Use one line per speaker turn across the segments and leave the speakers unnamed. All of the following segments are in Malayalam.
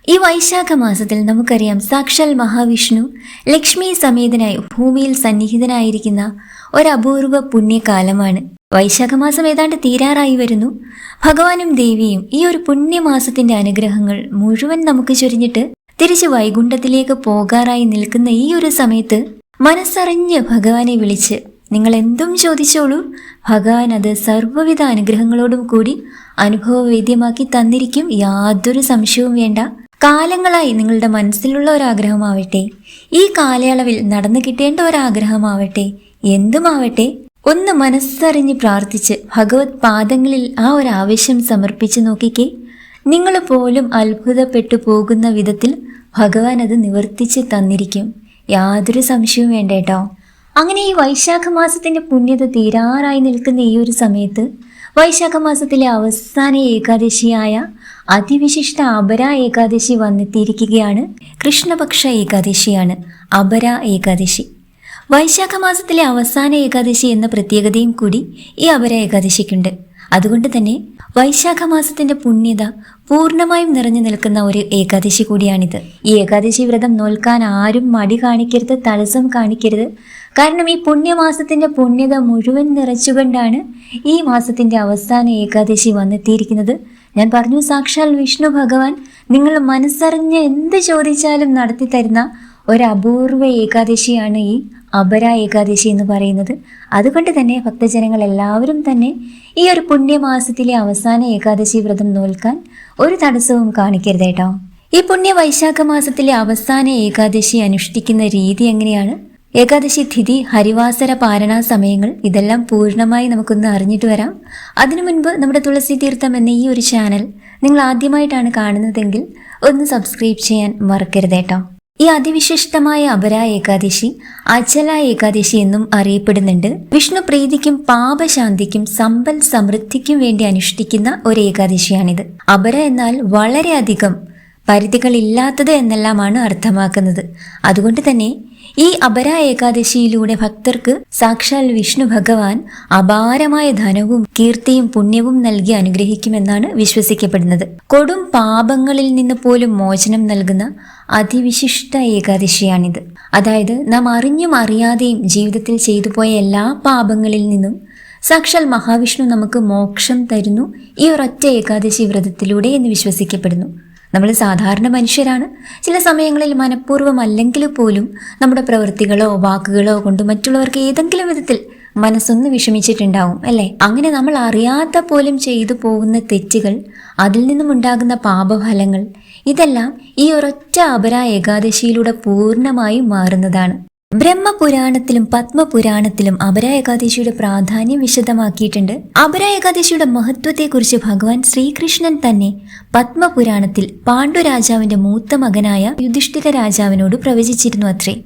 ഈ വൈശാഖ മാസത്തിൽ നമുക്കറിയാം സാക്ഷാൽ മഹാവിഷ്ണു ലക്ഷ്മി സമേതനായി ഭൂമിയിൽ സന്നിഹിതനായിരിക്കുന്ന ഒരപൂർവ പുണ്യകാലമാണ്. വൈശാഖ മാസം ഏതാണ്ട് തീരാറായി വരുന്നു. ഭഗവാനും ദേവിയും ഈ ഒരു പുണ്യമാസത്തിന്റെ അനുഗ്രഹങ്ങൾ മുഴുവൻ നമുക്ക് ചൊരിഞ്ഞിട്ട് തിരിച്ച് വൈകുണ്ഠത്തിലേക്ക് പോകാറായി നിൽക്കുന്ന ഈ ഒരു സമയത്ത് മനസ്സറിഞ്ഞ് ഭഗവാനെ വിളിച്ച് നിങ്ങൾ എന്തും ചോദിച്ചോളൂ, ഭഗവാൻ അത് സർവ്വവിധ അനുഗ്രഹങ്ങളോടും കൂടി അനുഭവവേദ്യമാക്കി തന്നിരിക്കും. യാതൊരു സംശയവും വേണ്ട. കാലങ്ങളായി നിങ്ങളുടെ മനസ്സിലുള്ള ഒരാഗ്രഹമാവട്ടെ, ഈ കാലയളവിൽ നടന്നു കിട്ടേണ്ട ഒരാഗ്രഹമാവട്ടെ, എന്തുമാവട്ടെ, ഒന്ന് മനസ്സറിഞ്ഞ് പ്രാർത്ഥിച്ച് ഭഗവത് പാദങ്ങളിൽ ആ ഒരു ആവശ്യം സമർപ്പിച്ച് നോക്കിക്കേ. നിങ്ങൾ പോലും അത്ഭുതപ്പെട്ടു പോകുന്ന വിധത്തിൽ ഭഗവാൻ അത് നിവർത്തിച്ച് തന്നിരിക്കും. യാതൊരു സംശയവും വേണ്ട കേട്ടോ. അങ്ങനെ ഈ വൈശാഖ മാസത്തിന്റെ പുണ്യത തീരാറായി നിൽക്കുന്ന ഈ ഒരു സമയത്ത് വൈശാഖ മാസത്തിലെ അവസാന ഏകാദശിയായ അതിവിശിഷ്ട അപര ഏകാദശി വന്നെത്തിയിരിക്കുകയാണ്. കൃഷ്ണപക്ഷ ഏകാദശിയാണ് അപര ഏകാദശി. വൈശാഖ മാസത്തിലെ അവസാന ഏകാദശി എന്ന പ്രത്യേകതയും കൂടി ഈ അപര ഏകാദശിക്കുണ്ട്. അതുകൊണ്ട് തന്നെ വൈശാഖ മാസത്തിന്റെ പുണ്യത പൂർണ്ണമായും നിറഞ്ഞു നിൽക്കുന്ന ഒരു ഏകാദശി കൂടിയാണിത്. ഈ ഏകാദശി വ്രതം നോൽക്കാൻ ആരും മടി കാണിക്കരുത്, തടസ്സം കാണിക്കരുത്. കാരണം ഈ പുണ്യമാസത്തിന്റെ പുണ്യത മുഴുവൻ നിറച്ചുകൊണ്ടാണ് ഈ മാസത്തിന്റെ അവസാന ഏകാദശി വന്നെത്തിയിരിക്കുന്നത്. ഞാൻ പറഞ്ഞു, സാക്ഷാൽ വിഷ്ണു ഭഗവാൻ നിങ്ങൾ മനസ്സറിഞ്ഞ് എന്ത് ചോദിച്ചാലും നടത്തി തരുന്ന ഒരു അപൂർവ ഏകാദശിയാണ് ഈ അപര ഏകാദശി എന്ന് പറയുന്നത്. അതുകൊണ്ട് തന്നെ ഭക്തജനങ്ങൾ എല്ലാവരും തന്നെ ഈ ഒരു പുണ്യമാസത്തിലെ അവസാന ഏകാദശി വ്രതം നോൽക്കാൻ ഒരു തടസ്സവും കാണിക്കരുത് കേട്ടോ. ഈ പുണ്യ വൈശാഖ മാസത്തിലെ അവസാന ഏകാദശി അനുഷ്ഠിക്കുന്ന രീതി എങ്ങനെയാണ്, ഏകാദശി തിഥി, ഹരിവാസര പാരണ സമയങ്ങൾ, ഇതെല്ലാം പൂർണ്ണമായി നമുക്കൊന്ന് അറിഞ്ഞിട്ട് വരാം. അതിനു മുൻപ് നമ്മുടെ തുളസി തീർത്ഥം എന്ന ഈ ഒരു ചാനൽ നിങ്ങൾ ആദ്യമായിട്ടാണ് കാണുന്നതെങ്കിൽ ഒന്ന് സബ്സ്ക്രൈബ് ചെയ്യാൻ മറക്കരുത് കേട്ടോ. ഈ അതിവിശിഷ്ടമായ അപര ഏകാദശി അചല ഏകാദശി എന്നും അറിയപ്പെടുന്നുണ്ട്. വിഷ്ണു പ്രീതിക്കും പാപശാന്തിക്കും സമ്പൽ സമൃദ്ധിക്കും വേണ്ടി അനുഷ്ഠിക്കുന്ന ഒരു ഏകാദശിയാണിത്. അപര എന്നാൽ വളരെയധികം, പരിധികളില്ലാത്തത് എന്നെല്ലാമാണ് അർത്ഥമാക്കുന്നത്. അതുകൊണ്ട് തന്നെ ഈ അപര ഏകാദശിയിലൂടെ ഭക്തർക്ക് സാക്ഷാൽ വിഷ്ണു ഭഗവാൻ അപാരമായ ധനവും കീർത്തിയും പുണ്യവും നൽകി അനുഗ്രഹിക്കുമെന്നാണ് വിശ്വസിക്കപ്പെടുന്നത്. കൊടും പാപങ്ങളിൽ നിന്ന് പോലും മോചനം നൽകുന്ന അതിവിശിഷ്ട ഏകാദശിയാണിത്. അതായത് നാം അറിഞ്ഞും അറിയാതെയും ജീവിതത്തിൽ ചെയ്തു പോയ എല്ലാ പാപങ്ങളിൽ നിന്നും സാക്ഷാൽ മഹാവിഷ്ണു നമുക്ക് മോക്ഷം തരുന്നു ഈ ഒരൊറ്റ ഏകാദശി വ്രതത്തിലൂടെ എന്ന് വിശ്വസിക്കപ്പെടുന്നു. നമ്മൾ സാധാരണ മനുഷ്യരാണ്. ചില സമയങ്ങളിൽ മനഃപൂർവ്വം അല്ലെങ്കിൽ പോലും നമ്മുടെ പ്രവൃത്തികളോ വാക്കുകളോ കൊണ്ട് മറ്റുള്ളവർക്ക് ഏതെങ്കിലും വിധത്തിൽ മനസ്സൊന്ന് വിഷമിച്ചിട്ടുണ്ടാവും അല്ലേ? അങ്ങനെ നമ്മൾ അറിയാത്ത പോലും ചെയ്തു പോകുന്ന തെറ്റുകൾ, അതിൽ നിന്നും ഉണ്ടാകുന്ന പാപഫലങ്ങൾ, ഇതെല്ലാം ഈ ഒരൊറ്റ അപര ഏകാദശിയിലൂടെ പൂർണ്ണമായും മാറുന്നതാണ്. ബ്രഹ്മപുരാണത്തിലും പത്മപുരാണത്തിലും അപര ഏകാദശിയുടെ പ്രാധാന്യം വിശദമാക്കിയിട്ടുണ്ട്. അപര ഏകാദശിയുടെ മഹത്വത്തെക്കുറിച്ച് ഭഗവാൻ ശ്രീകൃഷ്ണൻ തന്നെ പത്മപുരാണത്തിൽ പാണ്ഡുരാജാവിന്റെ മൂത്ത മകനായ യുധിഷ്ഠിര രാജാവിനോട് പ്രവചിച്ചിരുന്നു അത്രേ.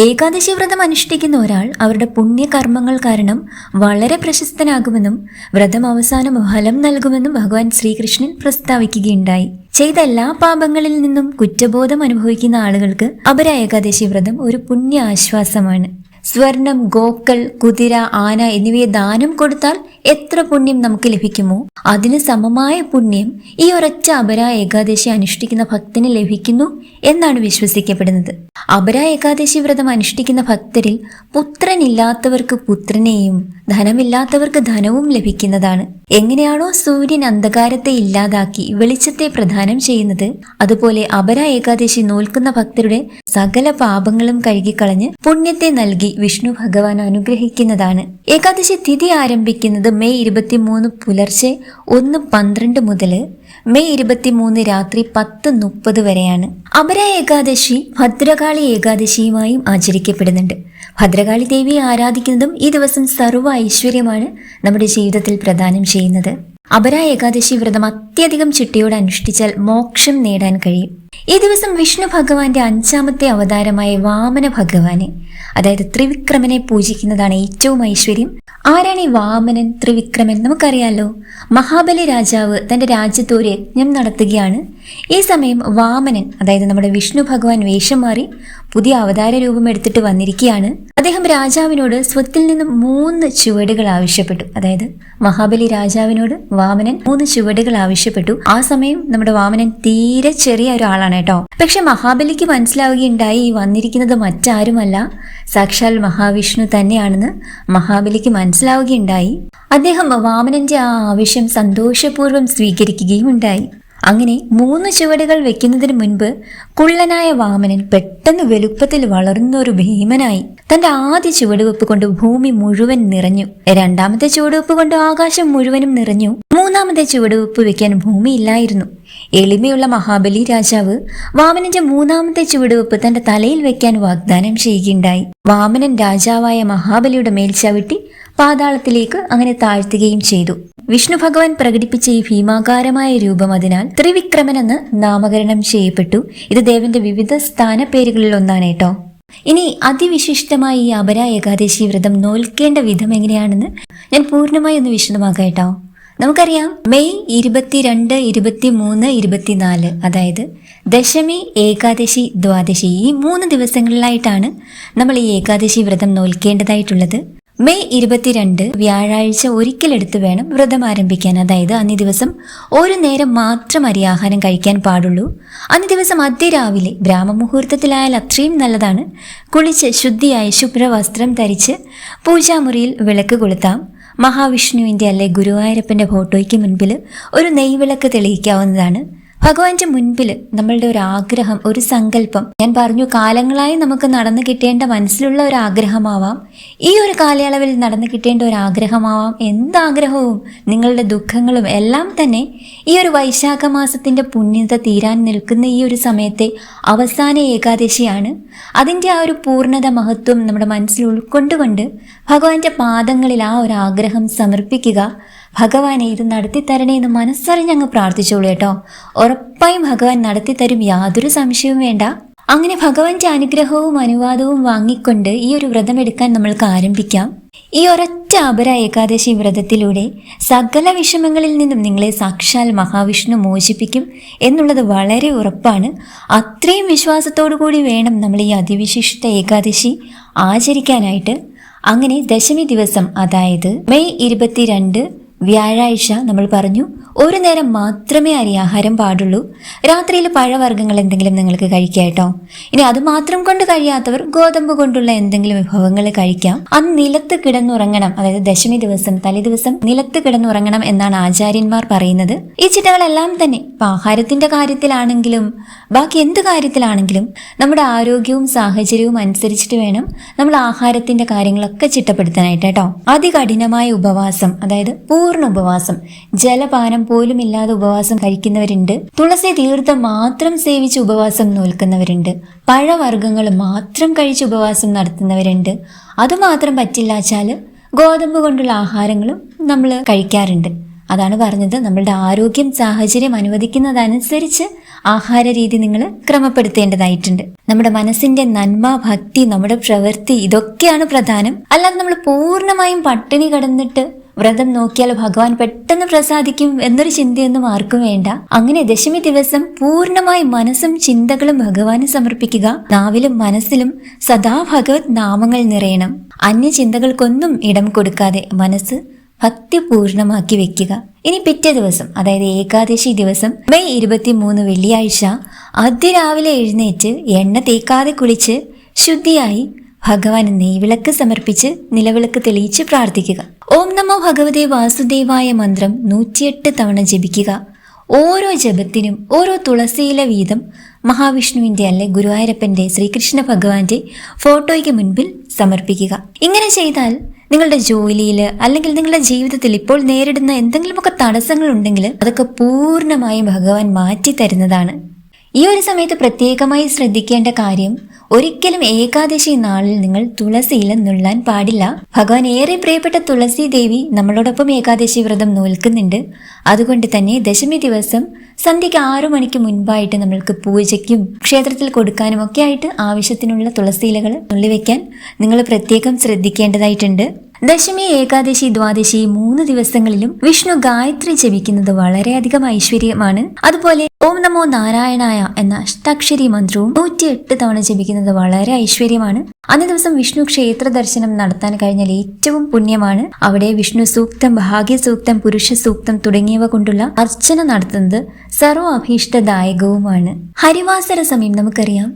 ഏകാദശി വ്രതം അനുഷ്ഠിക്കുന്ന ഒരാൾ അവരുടെ പുണ്യകർമ്മങ്ങൾ കാരണം വളരെ പ്രശസ്തനാകുമെന്നും വ്രതം അവസാനം ഫലം നൽകുമെന്നും ഭഗവാൻ ശ്രീകൃഷ്ണൻ പ്രസ്താവിക്കുകയുണ്ടായി. ചെയ്ത എല്ലാ പാപങ്ങളിൽ നിന്നും കുറ്റബോധം അനുഭവിക്കുന്ന ആളുകൾക്ക് അപര ഏകാദശി വ്രതം ഒരു പുണ്യ ആശ്വാസമാണ്. സ്വർണം, ഗോക്കൾ, കുതിര, ആന എന്നിവയെ ദാനം കൊടുത്താൽ എത്ര പുണ്യം നമുക്ക് ലഭിക്കുമോ അതിന് സമമായ പുണ്യം ഈ ഒരൊറ്റ അപര ഏകാദശി അനുഷ്ഠിക്കുന്ന ഭക്തന് ലഭിക്കുന്നു എന്നാണ് വിശ്വസിക്കപ്പെടുന്നത്. അപര ഏകാദശി വ്രതം അനുഷ്ഠിക്കുന്ന ഭക്തരിൽ പുത്രനില്ലാത്തവർക്ക് പുത്രനെയും ധനമില്ലാത്തവർക്ക് ധനവും ലഭിക്കുന്നതാണ്. എങ്ങനെയാണോ സൂര്യൻ അന്ധകാരത്തെ ഇല്ലാതാക്കി വെളിച്ചത്തെ പ്രദാനം ചെയ്യുന്നത്, അതുപോലെ അപര ഏകാദശി നോൽക്കുന്ന ഭക്തരുടെ സകല പാപങ്ങളും കഴുകിക്കളഞ്ഞ് പുണ്യത്തെ നൽകി വിഷ്ണു ഭഗവാൻ അനുഗ്രഹിക്കുന്നതാണ്. ഏകാദശി തിഥി ആരംഭിക്കുന്നത് മെയ് 23 പുലർച്ചെ 1:12 മുതൽ മെയ് 23 രാത്രി 10:30 വരെയാണ്. അപര ഏകാദശി ഭദ്രകാളി ഏകാദശിയുമായും ആചരിക്കപ്പെടുന്നുണ്ട്. ഭദ്രകാളി ദേവിയെ ആരാധിക്കുന്നതും ഈ ദിവസം സർവ്വ ഐശ്വര്യമാണ് നമ്മുടെ ജീവിതത്തിൽ പ്രദാനം ചെയ്യുന്നത്. അപര ഏകാദശി വ്രതം അത്യധികം ചിട്ടയോടെ അനുഷ്ഠിച്ചാൽ മോക്ഷം നേടാൻ കഴിയും. ഈ ദിവസം വിഷ്ണു ഭഗവാന്റെ 5ാമത്തെ അവതാരമായ വാമന ഭഗവാനെ, അതായത് ത്രിവിക്രമനെ പൂജിക്കുന്നതാണ് ഏറ്റവും ഐശ്വര്യം. ആരാണ് ഈ വാമനൻ, ത്രിവിക്രമൻ? നമുക്കറിയാലോ, മഹാബലി രാജാവ് തന്റെ രാജ്യത്ത് ഒരു യജ്ഞം നടത്തുകയാണ്. ഈ സമയം വാമനൻ, അതായത് നമ്മുടെ വിഷ്ണു ഭഗവാൻ വേഷം മാറി പുതിയ അവതാര രൂപം എടുത്തിട്ട് വന്നിരിക്കുകയാണ്. അദ്ദേഹം രാജാവിനോട് സ്വത്തിൽ നിന്നും 3 ചുവടുകൾ ആവശ്യപ്പെട്ടു. അതായത് മഹാബലി രാജാവിനോട് വാമനൻ 3 ചുവടുകൾ ആവശ്യപ്പെട്ടു. ആ സമയം നമ്മുടെ വാമനൻ തീരെ ചെറിയ ഒരാളാണ് ആളാണ് കേട്ടോ. പക്ഷെ മഹാബലിക്ക് മനസ്സിലാവുകയുണ്ടായി ഈ വന്നിരിക്കുന്നത് മറ്റാരുമല്ല, സാക്ഷാൽ മഹാവിഷ്ണു തന്നെയാണെന്ന് മഹാബലിക്ക് മനസ്സിലാവുകയുണ്ടായി. അദ്ദേഹം വാമനന്റെ ആ ആവശ്യം സന്തോഷപൂർവ്വം സ്വീകരിക്കുകയും ഉണ്ടായി. അങ്ങനെ 3 ചുവടുകൾ വെക്കുന്നതിന് മുൻപ് കുള്ളനായ വാമനൻ പെട്ടെന്ന് വലുപ്പത്തിൽ വളർന്ന ഒരു ഭീമനായി. തന്റെ ആദ്യ ചുവടുവെപ്പ് കൊണ്ട് ഭൂമി മുഴുവൻ നിറഞ്ഞു. രണ്ടാമത്തെ ചുവടുവെപ്പ് കൊണ്ട് ആകാശം മുഴുവനും നിറഞ്ഞു. മൂന്നാമത്തെ ചുവടുവെപ്പ് വെക്കാൻ ഭൂമിയില്ലായിരുന്നു. എളിമയുള്ള മഹാബലി രാജാവ് വാമനന്റെ മൂന്നാമത്തെ ചുവടുവെപ്പ് തന്റെ തലയിൽ വെക്കാൻ വാഗ്ദാനം ചെയ്യുകയുണ്ടായി. വാമനൻ രാജാവായ മഹാബലിയുടെ മേൽ ചവിട്ടി പാതാളത്തിലേക്ക് അങ്ങനെ താഴ്ത്തുകയും ചെയ്തു. വിഷ്ണു ഭഗവാൻ പ്രകടിപ്പിച്ച ഈ ഭീമാകാരമായ രൂപം അതിനാൽ ത്രിവിക്രമൻ എന്ന് നാമകരണം ചെയ്യപ്പെട്ടു. ഇത് ദേവന്റെ വിവിധ സ്ഥാനപ്പേരുകളിൽ ഒന്നാണ് കേട്ടോ. ഇനി അതിവിശിഷ്ടമായി ഈ അപര ഏകാദശി വ്രതം നോൽക്കേണ്ട വിധം എങ്ങനെയാണെന്ന് ഞാൻ പൂർണ്ണമായി ഒന്ന് വിശദമാക്കാം കേട്ടോ. നമുക്കറിയാം, മെയ് 22, 23, 24 അതായത് ദശമി, ഏകാദശി, ദ്വാദശി ഈ 3 ദിവസങ്ങളിലായിട്ടാണ് നമ്മൾ ഈ ഏകാദശി വ്രതം നോൽക്കേണ്ടതായിട്ടുള്ളത്. മെയ് 22 വ്യാഴാഴ്ച ഒരിക്കലെടുത്ത് വേണം വ്രതം ആരംഭിക്കാൻ. അതായത് അന്നേ ദിവസം ഒരു നേരം മാത്രം അരിയാഹാരം കഴിക്കാൻ പാടുള്ളൂ. അന്നേ ദിവസം അതിരാവിലെ ബ്രാഹ്മമുഹൂർത്തത്തിലായാൽ അത്രയും നല്ലതാണ്. കുളിച്ച് ശുദ്ധിയായി ശുഭ്രവസ്ത്രം ധരിച്ച് പൂജാമുറിയിൽ വിളക്ക് കൊളുത്താം. മഹാവിഷ്ണുവിൻ്റെ അല്ലെ ഗുരുവായൂരപ്പൻ്റെ ഫോട്ടോയ്ക്ക് മുൻപിൽ ഒരു നെയ്വിളക്ക് തെളിയിക്കാവുന്നതാണ്. ഭഗവാന്റെ മുൻപിൽ നമ്മളുടെ ഒരു ആഗ്രഹം, ഒരു സങ്കല്പം, ഞാൻ പറഞ്ഞു കാലങ്ങളായി നമുക്ക് നടന്നു കിട്ടേണ്ട മനസ്സിലുള്ള ഒരു ആഗ്രഹമാവാം, ഈ ഒരു കാലയളവിൽ നടന്നു കിട്ടേണ്ട ഒരു ആഗ്രഹമാവാം, എന്താഗ്രഹവും നിങ്ങളുടെ ദുഃഖങ്ങളും എല്ലാം തന്നെ ഈ ഒരു വൈശാഖ മാസത്തിന്റെ പുണ്യത തീരാൻ നിൽക്കുന്ന ഈ ഒരു സമയത്തെ അവസാന ഏകാദശിയാണ്. അതിൻ്റെ ആ ഒരു പൂർണ്ണത മഹത്വം നമ്മുടെ മനസ്സിൽ ഉൾക്കൊണ്ടുകൊണ്ട് ഭഗവാന്റെ പാദങ്ങളിൽ ആ ഒരു ആഗ്രഹം സമർപ്പിക്കുക. ഭഗവാനെ ഇത് നടത്തിത്തരണേ എന്ന് മനസ്സറിഞ്ഞങ്ങ് പ്രാർത്ഥിച്ചോളൂ കേട്ടോ. ഉറപ്പായും ഭഗവാൻ നടത്തിത്തരും, യാതൊരു സംശയവും വേണ്ട. അങ്ങനെ ഭഗവാന്റെ അനുഗ്രഹവും അനുവാദവും വാങ്ങിക്കൊണ്ട് ഈ ഒരു വ്രതം എടുക്കാൻ നമ്മൾക്ക് ആരംഭിക്കാം. ഈ ഒരൊറ്റ അപര ഏകാദശി വ്രതത്തിലൂടെ സകല വിഷമങ്ങളിൽ നിന്നും നിങ്ങളെ സാക്ഷാൽ മഹാവിഷ്ണു മോചിപ്പിക്കും എന്നുള്ളത് വളരെ ഉറപ്പാണ്. അത്രയും വിശ്വാസത്തോടു കൂടി വേണം നമ്മൾ ഈ അതിവിശിഷ്ട ഏകാദശി ആചരിക്കാനായിട്ട്. അങ്ങനെ ദശമി ദിവസം, അതായത് മെയ് 22 വ്യാഴാഴ്ച നമ്മൾ പറഞ്ഞു ഒരു നേരം മാത്രമേ അരിയാഹാരം പാടുള്ളൂ. രാത്രിയിൽ പഴവർഗ്ഗങ്ങൾ എന്തെങ്കിലും നിങ്ങൾക്ക് കഴിക്കാം കേട്ടോ. ഇനി അത് മാത്രം കൊണ്ട് കഴിയാത്തവർ ഗോതമ്പ് കൊണ്ടുള്ള എന്തെങ്കിലും വിഭവങ്ങൾ കഴിക്കാം. അന്ന് നിലത്ത് കിടന്നുറങ്ങണം. അതായത് ദശമി ദിവസം തലേ ദിവസം നിലത്ത് കിടന്നുറങ്ങണം എന്നാണ് ആചാര്യന്മാർ പറയുന്നത്. ഈ ചിട്ടകളെല്ലാം തന്നെ ഇപ്പം ആഹാരത്തിന്റെ കാര്യത്തിലാണെങ്കിലും ബാക്കി എന്ത് കാര്യത്തിലാണെങ്കിലും നമ്മുടെ ആരോഗ്യവും സാഹചര്യവും അനുസരിച്ചിട്ട് വേണം നമ്മൾ ആഹാരത്തിന്റെ കാര്യങ്ങളൊക്കെ ചിട്ടപ്പെടുത്താനായിട്ട് കേട്ടോ. അതികഠിനമായ ഉപവാസം, അതായത് പൂർണ്ണ ഉപവാസം, ജലപാനം പോലും ഇല്ലാതെ ഉപവാസം കഴിക്കുന്നവരുണ്ട്. തുളസി തീർത്ഥം മാത്രം സേവിച്ച് ഉപവാസം നോൽക്കുന്നവരുണ്ട്. പഴവർഗ്ഗങ്ങൾ മാത്രം കഴിച്ച് ഉപവാസം നടത്തുന്നവരുണ്ട്. അതുമാത്രം പറ്റില്ലാച്ചാൽ ഗോതമ്പ് കൊണ്ടുള്ള ആഹാരങ്ങളും നമ്മൾ കഴിക്കാറുണ്ട്. അതാണ് പറഞ്ഞത്, നമ്മളുടെ ആരോഗ്യം സാഹചര്യം അനുവദിക്കുന്നതനുസരിച്ച് ആഹാര രീതി നിങ്ങൾ ക്രമപ്പെടുത്തേണ്ടതായിട്ടുണ്ട്. നമ്മുടെ മനസ്സിന്റെ നന്മ, ഭക്തി, നമ്മുടെ പ്രവൃത്തി ഇതൊക്കെയാണ് പ്രധാനം. അല്ലാതെ നമ്മൾ പൂർണ്ണമായും പട്ടിണി കിടന്നിട്ട് വ്രതം നോക്കിയാൽ ഭഗവാൻ പെട്ടെന്ന് പ്രസാദിക്കും എന്നൊരു ചിന്തയൊന്നും ആർക്കും വേണ്ട. അങ്ങനെ ദശമി ദിവസം പൂർണ്ണമായി മനസ്സും ചിന്തകളും ഭഗവാന് സമർപ്പിക്കുക. നാവിലും മനസ്സിലും സദാ ഭഗവത് നാമങ്ങൾ നിറയണം. അന്യ ചിന്തകൾക്കൊന്നും ഇടം കൊടുക്കാതെ മനസ്സ് ഭക്തിപൂർണമാക്കി വെക്കുക. ഇനി പിറ്റേ ദിവസം, അതായത് ഏകാദശി ദിവസം മെയ് 23 വെള്ളിയാഴ്ച അതിരാവിലെ എഴുന്നേറ്റ് എണ്ണ തേക്കാതെ കുളിച്ച് ശുദ്ധിയായി ഭഗവാന് നെയ്വിളക്ക് സമർപ്പിച്ച് നിലവിളക്ക് തെളിയിച്ച് പ്രാർത്ഥിക്കുക. ഓം നമോ ഭഗവതേ വാസുദേവായ മന്ത്രം 108 തവണ ജപിക്കുക. ഓരോ ജപത്തിനും ഓരോ തുളസിയില വീതം മഹാവിഷ്ണുവിന്റെ അല്ലെ ഗുരുവായൂരപ്പന്റെ ശ്രീകൃഷ്ണ ഭഗവാന്റെ ഫോട്ടോയ്ക്ക് മുൻപിൽ സമർപ്പിക്കുക. ഇങ്ങനെ ചെയ്താൽ നിങ്ങളുടെ ജോലിയിൽ അല്ലെങ്കിൽ നിങ്ങളുടെ ജീവിതത്തിൽ ഇപ്പോൾ നേരിടുന്ന എന്തെങ്കിലുമൊക്കെ തടസ്സങ്ങൾ ഉണ്ടെങ്കിൽ അതൊക്കെ പൂർണ്ണമായും ഭഗവാൻ മാറ്റി തരുന്നതാണ്. ഈ ഒരു സമയത്ത് പ്രത്യേകമായി ശ്രദ്ധിക്കേണ്ട കാര്യം, ഒരിക്കലും ഏകാദശി നാളിൽ നിങ്ങൾ തുളസിയില നുള്ളാൻ പാടില്ല. ഭഗവാൻ ഏറെ പ്രിയപ്പെട്ട തുളസി ദേവി നമ്മളോടൊപ്പം ഏകാദശി വ്രതം നോൽക്കുന്നുണ്ട്. അതുകൊണ്ട് തന്നെ ദശമി ദിവസം സന്ധ്യയ്ക്ക് 6 മണിക്ക് മുൻപായിട്ട് നമ്മൾക്ക് പൂജയ്ക്കും ക്ഷേത്രത്തിൽ കൊടുക്കാനും ഒക്കെ ആയിട്ട് ആവശ്യത്തിനുള്ള തുളസിയിലകൾ നുള്ളിവെക്കാൻ നിങ്ങൾ പ്രത്യേകം ശ്രദ്ധിക്കേണ്ടതായിട്ടുണ്ട്. ദശമി, ഏകാദശി, ദ്വാദശി 3 ദിവസങ്ങളിലും വിഷ്ണു ഗായത്രി ജപിക്കുന്നത് വളരെയധികം ഐശ്വര്യമാണ്. അതുപോലെ ഓം നമോ നാരായണായ എന്ന അഷ്ടാക്ഷരി മന്ത്രവും 108 തവണ ജപിക്കുന്നത് വളരെ ഐശ്വര്യമാണ്. അന്നേ ദിവസം വിഷ്ണു ക്ഷേത്ര ദർശനം നടത്താൻ കഴിഞ്ഞാൽ ഏറ്റവും പുണ്യമാണ്. അവിടെ വിഷ്ണു സൂക്തം, ഭാഗ്യ സൂക്തം, പുരുഷ സൂക്തം തുടങ്ങിയവ കൊണ്ടുള്ള അർച്ചന നടത്തുന്നത് സർവ്വ അഭീഷ്ടദായകവുമാണ്. ഹരിവാസര സമയം നമുക്കറിയാം.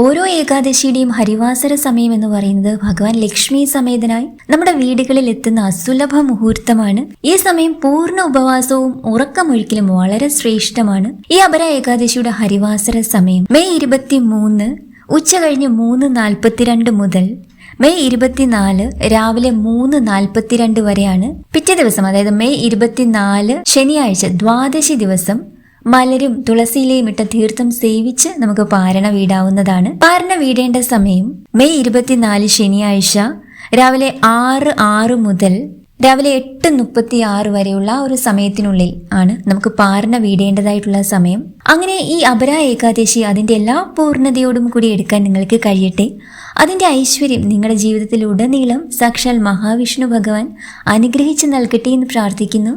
ഓരോ ഏകാദശിയുടെയും ഹരിവാസര സമയം എന്ന് പറയുന്നത് ഭഗവാൻ ലക്ഷ്മി സമേതനായി നമ്മുടെ വീടുകളിൽ എത്തുന്ന അസുലഭ മുഹൂർത്തമാണ്. ഈ സമയം പൂർണ്ണ ഉപവാസവും ഉറക്കമൊഴിക്കലും വളരെ ശ്രേഷ്ഠമാണ്. ഈ അപര ഏകാദശിയുടെ ഹരിവാസര സമയം മെയ് 23 ഉച്ച കഴിഞ്ഞ് 3:42 മുതൽ മെയ് 24 രാവിലെ 3:42 വരെയാണ്. പിറ്റേ ദിവസം അതായത് മെയ് 24 ശനിയാഴ്ച ദ്വാദശി ദിവസം മലരും തുളസിയിലയും ഇട്ട തീർത്ഥം സേവിച്ച് നമുക്ക് പാരണ വീടാവുന്നതാണ്. പാരണ വീടേണ്ട സമയം മെയ് 24 ശനിയാഴ്ച രാവിലെ 6:06 മുതൽ രാവിലെ 8:36 വരെയുള്ള ഒരു സമയത്തിനുള്ളിൽ ആണ് നമുക്ക് പാരണ വീടേണ്ടതായിട്ടുള്ള സമയം. അങ്ങനെ ഈ അപര ഏകാദശി അതിൻ്റെ എല്ലാ പൂർണ്ണതയോടും കൂടി എടുക്കാൻ നിങ്ങൾക്ക് കഴിയട്ടെ. അതിൻ്റെ ഐശ്വര്യം നിങ്ങളുടെ ജീവിതത്തിലുടനീളം സാക്ഷാൽ മഹാവിഷ്ണു ഭഗവാൻ അനുഗ്രഹിച്ച് നൽകട്ടെ എന്ന് പ്രാർത്ഥിക്കുന്നു.